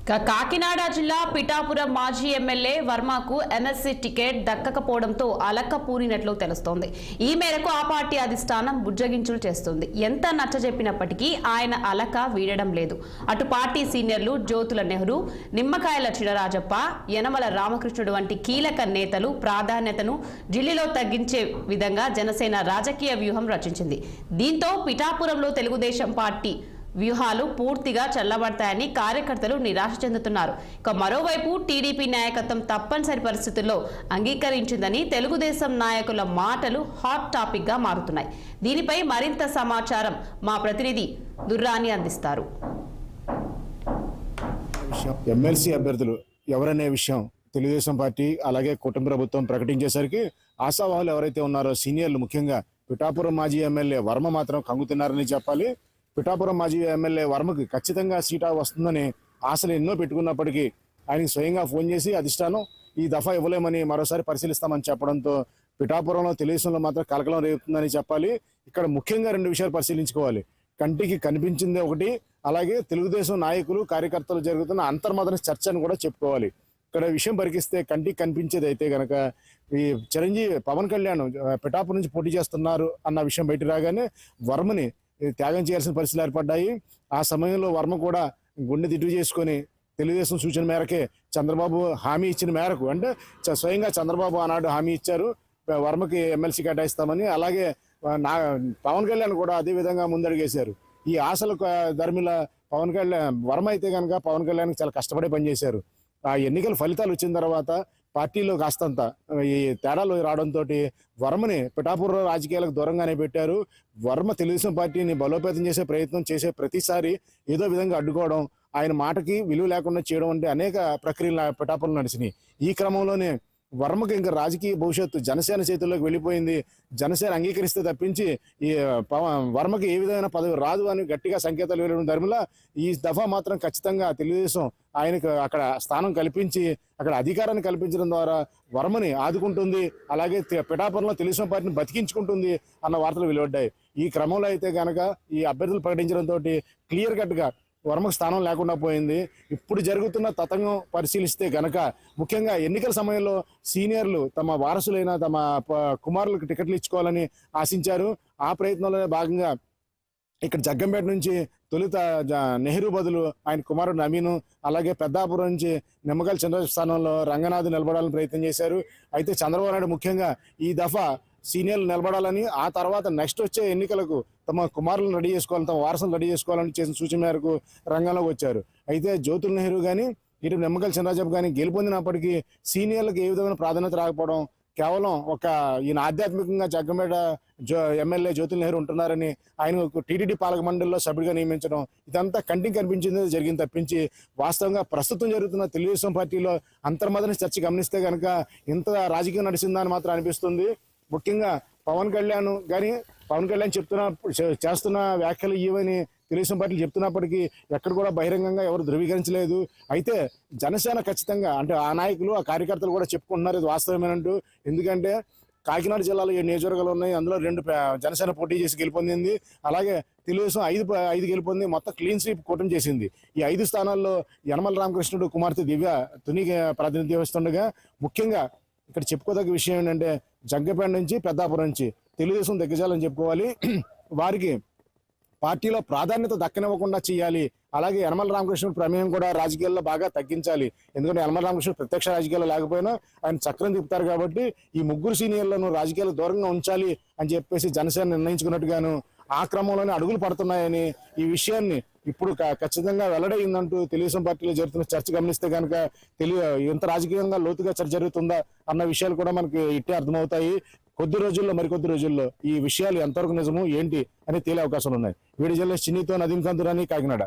కాకినాడ జిల్లా పిఠాపురం మాజీ MLA వర్మకు MLC ticket దక్కకపోవడంతో అలక్క పూరినట్లు తెలుస్తోంది. ఈ మేరకు ఆ పార్టీ అధిష్టానం బుజ్జగించులు చేస్తుంది. ఎంత నచ్చజెప్పినప్పటికీ ఆయన అలక వీడడం లేదు. అటు పార్టీ సీనియర్లు జ్యోతుల నెహ్రూ, నిమ్మకాయల చినరాజప్ప, యనమల రామకృష్ణుడు వంటి కీలక నేతలు ప్రాధాన్యతను ఢిల్లీలో తగ్గించే విధంగా జనసేన రాజకీయ వ్యూహం రచించింది. దీంతో పిఠాపురంలో తెలుగుదేశం పార్టీ వ్యూహాలు పూర్తిగా చల్లబడతాయని కార్యకర్తలు నిరాశ చెందుతున్నారు. ఇక మరోవైపు టీడీపీ నాయకత్వం తప్పనిసరి పరిస్థితుల్లో అంగీకరించిందని తెలుగుదేశం నాయకుల మాటలు హాట్ టాపిక్ గా మారుతున్నాయి. దీనిపై మరింత సమాచారం మా ప్రతినిధి దుర్రాని అందిస్తారు. ఎమ్మెల్సీ అభ్యర్థులు ఎవరనే విషయం తెలుగుదేశం పార్టీ అలాగే కుటుంబ ప్రభుత్వం ప్రకటించేసరికి ఆశావాహులు ఎవరైతే ఉన్నారో సీనియర్లు, ముఖ్యంగా పిఠాపురం మాజీ ఎమ్మెల్యే వర్మ మాత్రం కంగుతున్నారని చెప్పాలి. పిఠాపురం మాజీ ఎమ్మెల్యే వర్మకు ఖచ్చితంగా సీటా వస్తుందని ఆశలు ఎన్నో పెట్టుకున్నప్పటికీ ఆయనకి స్వయంగా ఫోన్ చేసి అధిష్టానం ఈ దఫా ఇవ్వలేమని మరోసారి పరిశీలిస్తామని చెప్పడంతో పిఠాపురంలో తెలుగుదేశంలో మాత్రం కలకలం రేపుతుందని చెప్పాలి. ఇక్కడ ముఖ్యంగా రెండు విషయాలు పరిశీలించుకోవాలి. కంటికి కనిపించిందే ఒకటి, అలాగే తెలుగుదేశం నాయకులు కార్యకర్తలు జరుగుతున్న అంతర్మదన చర్చ అని కూడా చెప్పుకోవాలి. ఇక్కడ విషయం పరికిస్తే కంటికి కనిపించేది అయితే గనక ఈ చిరంజీవి పవన్ కళ్యాణ్ పిఠాపురం నుంచి పోటీ చేస్తున్నారు అన్న విషయం బయట రాగానే వర్మని త్యాగం చేయాల్సిన పరిస్థితులు ఏర్పడ్డాయి. ఆ సమయంలో వర్మ కూడా గుండె తిట్టు చేసుకొని తెలుగుదేశం సూచన మేరకే చంద్రబాబు హామీ ఇచ్చిన మేరకు, అంటే స్వయంగా చంద్రబాబు ఆనాడు హామీ ఇచ్చారు వర్మకి ఎమ్మెల్సీ కేటాయిస్తామని. అలాగే పవన్ కళ్యాణ్ కూడా అదే విధంగా ముందడుగేశారు. ఈ ఆశల ధర్మిల పవన్ కళ్యాణ్ వర్మ అయితే కనుక పవన్ కళ్యాణ్ చాలా కష్టపడి పనిచేశారు. ఆ ఎన్నికల ఫలితాలు వచ్చిన తర్వాత పార్టీలో కాస్తంత ఈ తేడాలు రావడంతో వర్మని పిఠాపురం రాజకీయాలకు దూరంగానే పెట్టారు. వర్మ తెలుగుదేశం పార్టీని బలోపేతం చేసే ప్రయత్నం చేసే ప్రతిసారి ఏదో విధంగా అడ్డుకోవడం, ఆయన మాటకి విలువ లేకుండా చేయడం అంటే అనేక ప్రక్రియలు పిఠాపురం నడిచినాయి. ఈ క్రమంలోనే వర్మకి ఇంకా రాజకీయ భవిష్యత్తు జనసేన చేతుల్లోకి వెళ్ళిపోయింది. జనసేన అంగీకరిస్తే తప్పించి ఈ వర్మకి ఏ విధమైన పదవి రాదు అని గట్టిగా సంకేతాలు వెళ్ళడం ధర్మలా ఈ దఫా మాత్రం ఖచ్చితంగా తెలుగుదేశం ఆయనకు అక్కడ స్థానం కల్పించి అక్కడ అధికారాన్ని కల్పించడం ద్వారా వర్మని ఆదుకుంటుంది, అలాగే పిఠాపురంలో తెలుగుదేశం పార్టీని బతికించుకుంటుంది అన్న వార్తలు వెలువడ్డాయి. ఈ క్రమంలో అయితే కనుక ఈ అభ్యర్థులు ప్రకటించడంతో క్లియర్ కట్గా వర్మకు స్థానం లేకుండా పోయింది. ఇప్పుడు జరుగుతున్న తతంగం పరిశీలిస్తే గనక ముఖ్యంగా ఎన్నికల సమయంలో సీనియర్లు తమ వారసులైన తమ కుమారులకు టికెట్లు ఇచ్చుకోవాలని ఆశించారు. ఆ ప్రయత్నంలోనే భాగంగా ఇక్కడ జగ్గంపేట నుంచి తొలుత నెహ్రూ బదులు ఆయన కుమారుడు నవీను, అలాగే పెద్దాపురం నుంచి నిమ్మకాయల చంద్రబాబు స్థానంలో రంగనాథ్ నిలబడాలని ప్రయత్నం చేశారు. అయితే చంద్రబాబు నాయుడు ముఖ్యంగా ఈ దఫా సీనియర్లు నిలబడాలని, ఆ తర్వాత నెక్స్ట్ వచ్చే ఎన్నికలకు తమ కుమారులను రెడీ చేసుకోవాలని, తమ వారసులను రెడీ చేసుకోవాలని చేసిన సూచన మేరకు రంగంలోకి వచ్చారు. అయితే జ్యోతుల నెహ్రూ కానీ ఇటు నిమ్మకాయల చంద్రబాబు కానీ గెలుపొందినప్పటికీ సీనియర్లకు ఏ విధమైన ప్రాధాన్యత రాకపోవడం, కేవలం ఈయన ఆధ్యాత్మికంగా జగ్గంపేట ఎమ్మెల్యే జ్యోతుల నెహ్రూ ఉంటున్నారని ఆయన టీటీడీ పాలక మండలిలో సభ్యుడిగా నియమించడం, ఇదంతా కంటికి కనిపించింది జరిగింది తప్పించి వాస్తవంగా ప్రస్తుతం జరుగుతున్న తెలుగుదేశం పార్టీలో అంతర్మదన చర్చ గమనిస్తే కనుక ఇంత రాజకీయం నడిచిందని మాత్రం అనిపిస్తుంది. ముఖ్యంగా పవన్ కళ్యాణ్ చేస్తున్న వ్యాఖ్యలు ఇవని తెలుగుదేశం పార్టీలు చెప్తున్నప్పటికీ ఎక్కడ కూడా బహిరంగంగా ఎవరు ధృవీకరించలేదు. అయితే జనసేన ఖచ్చితంగా, అంటే ఆ నాయకులు ఆ కార్యకర్తలు కూడా చెప్పుకుంటున్నారు ఇది వాస్తవమేనంటూ. ఎందుకంటే కాకినాడ జిల్లాలో 7 నియోజకవర్గాలు ఉన్నాయి, అందులో 2 జనసేన పోటీ చేసి గెలుపొందింది. అలాగే తెలుగుదేశం 5 గెలుపొంది మొత్తం క్లీన్ స్వీప్ కూటమి చేసింది. ఈ 5 స్థానాల్లో యనమల రామకృష్ణుడు కుమార్తె దివ్య తునికి ప్రాతినిధ్యం వస్తుండగా ముఖ్యంగా ఇక్కడ చెప్పుకోదగ్గ విషయం ఏంటంటే జగ్గంపేట నుంచి పెద్దాపురం నుంచి తెలుగుదేశం దిగ్గజాలని చెప్పుకోవాలి. వారికి పార్టీలో ప్రాధాన్యత దక్కనివ్వకుండా చేయాలి. అలాగే యనమల రామకృష్ణుడు ప్రమేయం కూడా రాజకీయాల్లో బాగా తగ్గించాలి. ఎందుకంటే యనమల రామకృష్ణుడు ప్రత్యక్ష రాజకీయాల్లో లేకపోయినా ఆయన చక్రం తిప్పుతారు కాబట్టి ఈ ముగ్గురు సీనియర్లను రాజకీయాలు దూరంగా ఉంచాలి అని చెప్పేసి జనసేన నిర్ణయించుకున్నట్టుగాను ఆ క్రమంలోనే అడుగులు పడుతున్నాయని ఈ విషయాన్ని ఇప్పుడు ఖచ్చితంగా వెల్లడైందంటూ తెలుగుదేశం పార్టీలో జరుగుతున్న చర్చ గమనిస్తే కనుక ఎంత రాజకీయంగా లోతుగా చర్చ జరుగుతుందా అన్న విషయాలు కూడా మనకి ఇట్టే అర్థమవుతాయి. మరికొద్ది రోజుల్లో ఈ విషయాలు ఎంతవరకు నిజము ఏంటి అని తేలే అవకాశాలు ఉన్నాయి. వీడి జిల్లా చిన్నీతో నదీం కాంతురాని, కాకినాడ.